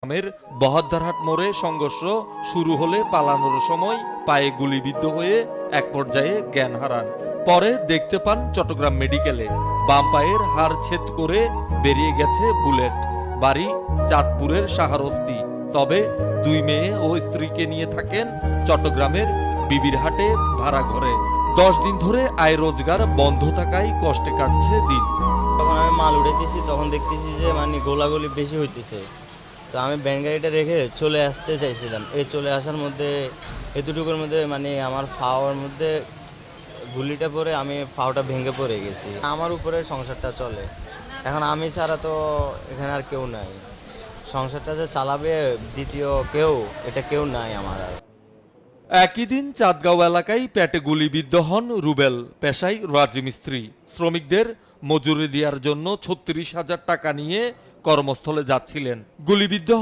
চট্টগ্রামের বহদ্দারহাট মোড়ে সংঘর্ষ শুরু হলে পালানোর সময় পায়ে গুলিবিদ্ধ হয়ে এক পর্যায়ে জ্ঞান হারান। পরে দেখতে পান চট্টগ্রাম মেডিকেলে বাম পায়ের হাড় ছেদ করে বেরিয়ে গেছে বুলেট। বাড়ি চাঁদপুরের শাহরস্তি। তবে দুই মেয়ে ও স্ত্রীকে নিয়ে থাকেন চট্টগ্রামের বিবিরহাটে ভাড়া ঘরে। 10 দিন ধরে আয় রোজগার বন্ধ থাকায় কষ্টে কাটছে দিন। যখন আমি মাল উঠাইতেছি তখন দেখতেছি যে মানে গোলাগুলি বেশি হইতেছে। তো আমি ভ্যান গাড়িটা রেখে চলে আসতে চাইছিলাম। এই চলে আসার মধ্যে এতটুকুর মধ্যে মানে আমার ফাওয়ার মধ্যে গুলিটা পরে আমি ফাওটা ভেঙে পড়ে গেছি। আমার উপরে সংসারটা চলে। এখন আমি ছাড়া তো এখানে আর কেউ নাই। সংসারটা যে চালাবে দ্বিতীয় কেউ, এটা কেউ নাই আমার আর। একই দিন চাঁদগাঁও এলাকায় পেটে গুলিবিদ্ধ হন রুবেল, পেশায় রাজমিস্ত্রি। শ্রমিকদের মজুরি দেওয়ার জন্য 36,000 টাকা নিয়ে কর্মস্থলে যাচ্ছিলেন। গুলিবিদ্ধ